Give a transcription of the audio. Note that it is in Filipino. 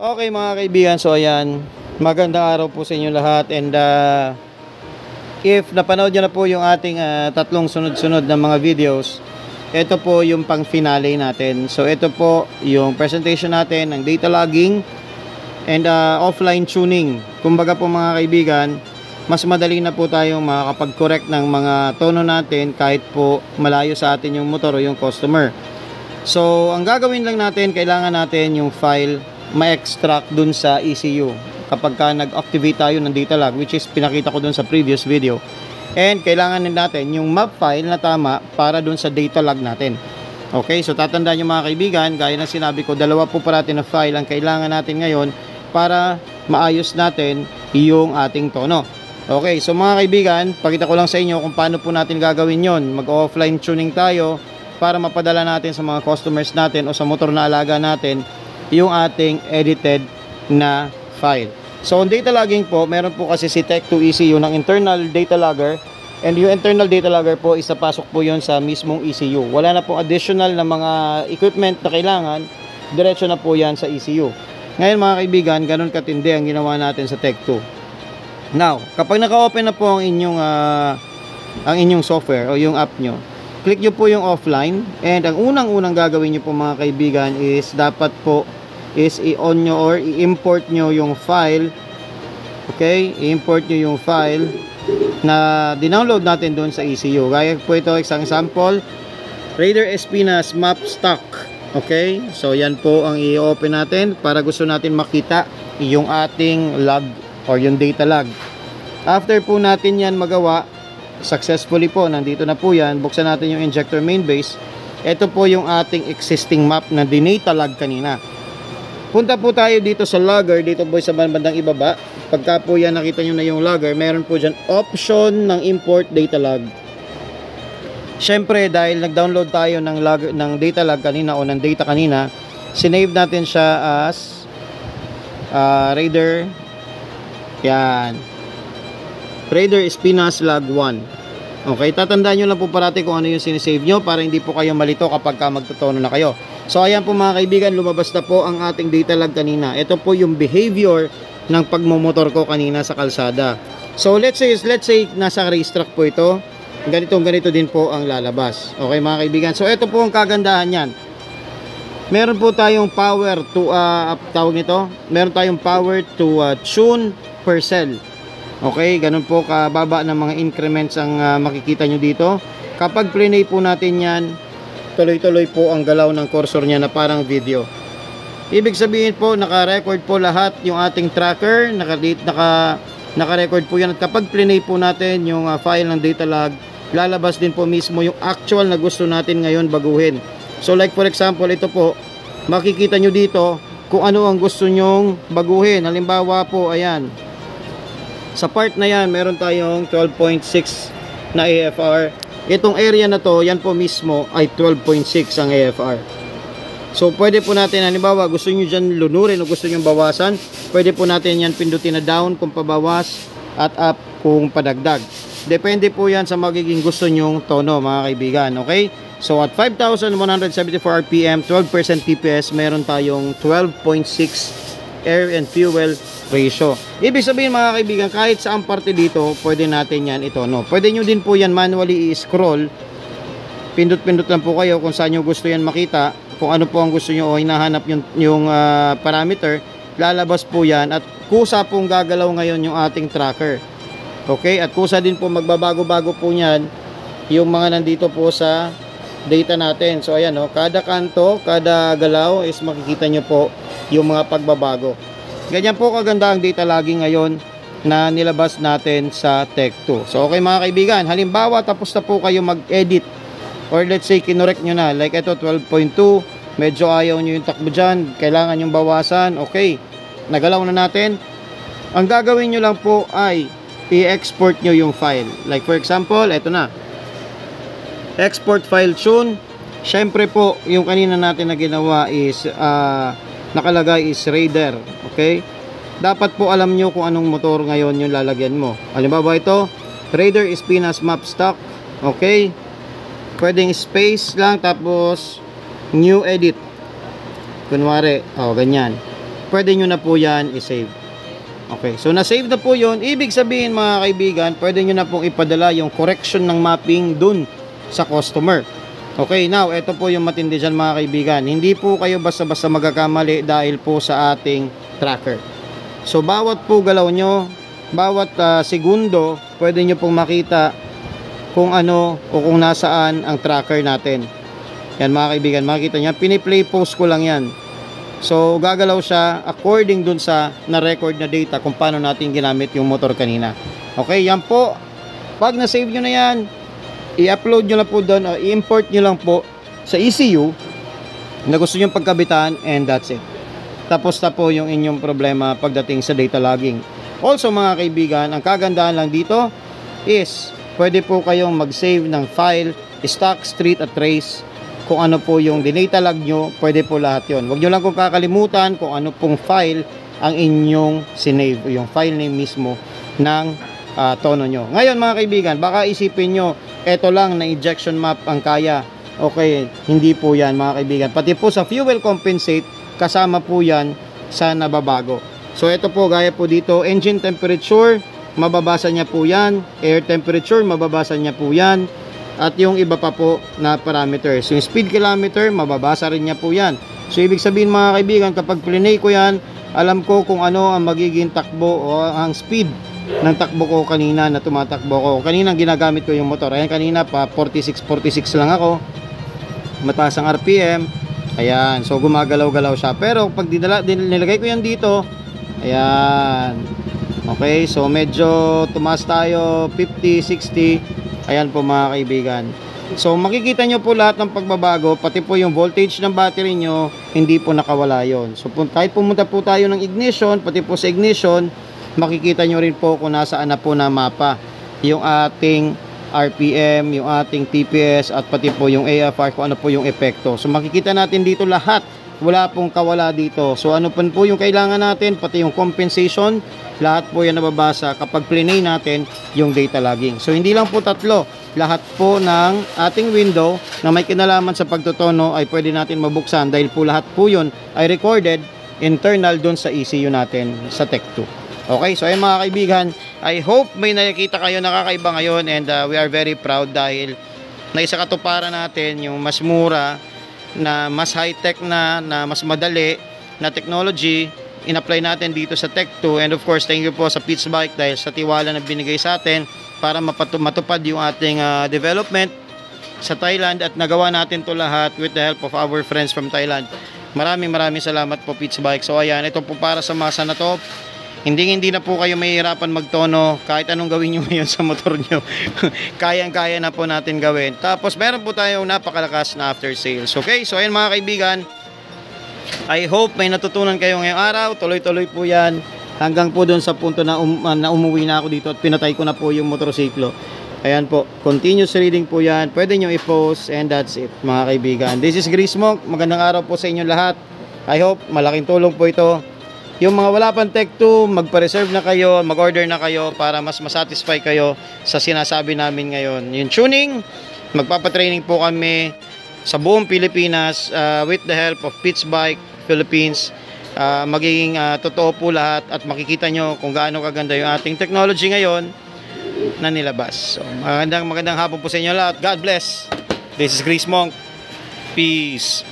Okay mga kaibigan, so ayan, magandang araw po sa inyo lahat and if napanood nyo na po yung ating tatlong sunod-sunod na mga videos, ito po yung pang finale natin. So ito po yung presentation natin ng data logging and offline tuning. Kumbaga po mga kaibigan, mas madali na po tayong makakapag-correct ng mga tono natin kahit po malayo sa atin yung motor o yung customer. So ang gagawin lang natin, kailangan natin yung file ma-extract dun sa ECU kapag ka nag-activate tayo ng data log, which is pinakita ko dun sa previous video. And kailangan din natin yung map file na tama para dun sa data log natin. Okay, so tatandaan nyo mga kaibigan, gaya ng sinabi ko, dalawa po parati na file ang kailangan natin ngayon para maayos natin yung ating tono. Okay, so mga kaibigan, pakita ko lang sa inyo kung paano po natin gagawin yon. Mag-offline tuning tayo para mapadala natin sa mga customers natin o sa motor na alaga natin yung ating edited na file. So, on data logging po, meron po kasi si Tech2 ECU ng internal data logger, and yung internal data logger po is napasok po yon sa mismong ECU. Wala na pong additional na mga equipment na kailangan, diretso na po yan sa ECU. Ngayon mga kaibigan, ganun katindi ang ginawa natin sa Tech2. Now, kapag naka-open na po ang inyong software o yung app nyo, click nyo po yung offline, and ang unang-unang gagawin nyo po mga kaibigan is dapat po is i-on nyo or i-import nyo yung file. Okay, i-import nyo yung file na dinownload natin doon sa ECU. Gaya po ito, isang sample, Raider Espinas map stock. Okay, so yan po ang i-open natin para gusto natin makita yung ating log or yung data log. After po natin yan magawa successfully po, nandito na po yan, buksan natin yung injector main base. Ito po yung ating existing map na dinata log kanina. Punta po tayo dito sa logger, dito po sa bandang ibaba. Pagka po yan nakita nyo na yung logger, meron po dyan option ng import data log. Syempre dahil nag-download tayo ng data log kanina o ng data kanina, sinave natin siya as Raider, yan, Raider Espinas log 1. Okay, tatandaan nyo lang po parati kung ano yung sinisave nyo para hindi po kayo malito kapag ka magtutono na kayo. So ayan po mga kaibigan, lumabas na po ang ating data log kanina. Ito po yung behavior ng pagmumotor ko kanina sa kalsada. So let's say nasa racetrack po ito. Ganito din po ang lalabas. Okay mga kaibigan, so ito po ang kagandahan yan. Meron po tayong power to meron tayong power to tune per cell. Okay, ganun po kababa ng mga increments ang makikita nyo dito. Kapag play po natin yan, tuloy-tuloy po ang galaw ng cursor niya na parang video. Ibig sabihin po, naka-record po lahat yung ating tracker, naka-record po yan. At kapag play po natin yung file ng data log, lalabas din po mismo yung actual na gusto natin ngayon baguhin. So like for example, ito po, makikita nyo dito kung ano ang gusto nyong baguhin. Halimbawa po, ayan, sa part na yan, meron tayong 12.6 na AFR. Itong area na to, yan po mismo ay 12.6 ang AFR. So pwede po natin, halimbawa gusto nyo dyan lunurin o gusto nyo bawasan, pwede po natin yan pindutin na down kung pabawas at up kung padagdag. Depende po yan sa magiging gusto nyong tono mga kaibigan. Okay, so at 5,174 RPM, 12% TPS, meron tayong 12.6 air and fuel ratio. Ibig sabihin mga kaibigan, kahit saan parte dito, pwede natin yan ito, no? Pwede nyo din po yan manually i-scroll. Pindot-pindot lang po kayo kung saan nyo gusto yan makita. Kung ano po ang gusto nyo o hinahanap yung parameter, lalabas po yan. At kusa pong gagalaw ngayon yung ating tracker. Okay? At kusa din po magbabago-bago po yan yung mga nandito po sa data natin. So ayan, no? Kada kanto, kada galaw is makikita nyo po yung mga pagbabago. Ganyan po kaganda ang data logging ngayon na nilabas natin sa Tech2. So okay mga kaibigan, halimbawa tapos na po kayo mag-edit or let's say kinorek nyo na, like ito 12.2, medyo ayaw nyo yung takbo dyan, kailangan yung bawasan. Okay, nagalaw na natin. Ang gagawin nyo lang po ay i-export nyo yung file. Like for example, ito na, export file tune. Syempre po yung kanina natin na ginawa is nakalagay is Raider. Okay, dapat po alam nyo kung anong motor ngayon yung lalagyan mo. Halimbawa ito, Raider Espinas map stock. Okay, pwedeng space lang tapos new edit, kunwari, ganyan. pwede nyo na po yan i-save. Okay, so na-save na po yun. Ibig sabihin mga kaibigan, pwede nyo na pong ipadala yung correction ng mapping dun sa customer. Okay, now, ito po yung matindi dyan mga kaibigan. Hindi po kayo basta-basta magkakamali dahil po sa ating tracker. So, bawat po galaw nyo, bawat segundo, pwede nyo pong makita kung ano o kung nasaan ang tracker natin. Yan mga kaibigan, makikita nyo. Piniplay post ko lang yan. So, gagalaw siya according dun sa na-record na data kung paano natin ginamit yung motor kanina. Okay, yan po. Pag na-save nyo na yan, i-upload nyo na po doon o i-import nyo lang po sa ECU na gusto nyo pagkabitan, and that's it. Tapos na po yung inyong problema pagdating sa data logging. Also mga kaibigan, ang kagandahan lang dito is pwede po kayong mag-save ng file, stock, street at trace. Kung ano po yung dinata log nyo, pwede po lahat yon. Huwag nyo lang kung kakalimutan kung ano pong file ang inyong sinave, yung file name mismo ng tono nyo. Ngayon mga kaibigan, baka isipin nyo eto lang na ejection map ang kaya. Okay, hindi po yan mga kaibigan. Pati po sa fuel compensate, kasama po yan sa nababago. So ito po, gaya po dito, engine temperature, mababasa niya po yan. Air temperature, mababasa niya po yan. At yung iba pa po na parameters. Yung speed kilometer, mababasa rin niya po yan. So ibig sabihin mga kaibigan, kapag plinay ko yan, alam ko kung ano ang magiging takbo o ang speed ng takbo ko kanina na tumatakbo ko. Kanina ginagamit ko yung motor. Ayan, kanina pa 46 lang ako. Mataas ang RPM. Ayan, so gumagalaw-galaw siya. Pero pag nilagay ko yan dito, ayan. Okay, so medyo tumaas tayo 50, 60. Ayan po mga kaibigan. So makikita nyo po lahat ng pagbabago, pati po yung voltage ng battery nyo, hindi po nakawala yon. So kahit pumunta po tayo ng ignition, pati po sa ignition, makikita nyo rin po kung nasaan na po na mapa yung ating RPM, yung ating TPS at pati po yung AFR, kung ano po yung epekto. So makikita natin dito lahat, wala pong kawala dito. So ano po yung kailangan natin, pati yung compensation, lahat po yan nababasa kapag plinay natin yung data logging. So hindi lang po tatlo, lahat po ng ating window na may kinalaman sa pagtutono ay pwede natin mabuksan dahil po lahat po yun ay recorded internal dun sa ECU natin sa Tech2. Okay, so ayun mga kaibigan, I hope may nakikita kayo nakakaiba ngayon, and we are very proud dahil naisakatuparan natin yung mas mura, na mas high-tech na mas madali na technology, in-apply natin dito sa Tech2. And of course, thank you po sa Pitts Bike dahil sa tiwala na binigay sa atin para matupad yung ating development sa Thailand, at nagawa natin to lahat with the help of our friends from Thailand. Maraming salamat po Pitts Bike. So ayan, ito po para sa masa na to. Hindi na po kayo mahihirapan magtono kahit anong gawin nyo ngayon sa motor nyo. Kayang-kaya na po natin gawin. Tapos meron po tayong napakalakas na after sales. Okay, so ayun mga kaibigan, I hope may natutunan kayo ngayong araw. Tuloy-tuloy po yan hanggang po doon sa punto na, umuwi na ako dito at pinatay ko na po yung motorsiklo. Ayan po, continuous reading po yan. Pwede nyo i-post, and that's it mga kaibigan. This is Grease Monk. Magandang araw po sa inyo lahat. I hope malaking tulong po ito. Yung mga wala pang Tech2, magpa-reserve na kayo, mag-order na kayo para mas masatisfy kayo sa sinasabi namin ngayon. Yung tuning, magpapatraining po kami sa buong Pilipinas with the help of Pitts Bike Philippines. Magiging totoo po lahat at makikita nyo kung gaano kaganda yung ating technology ngayon na nilabas. So, magandang hapon po sa inyo lahat. God bless. This is Grease Monk. Peace.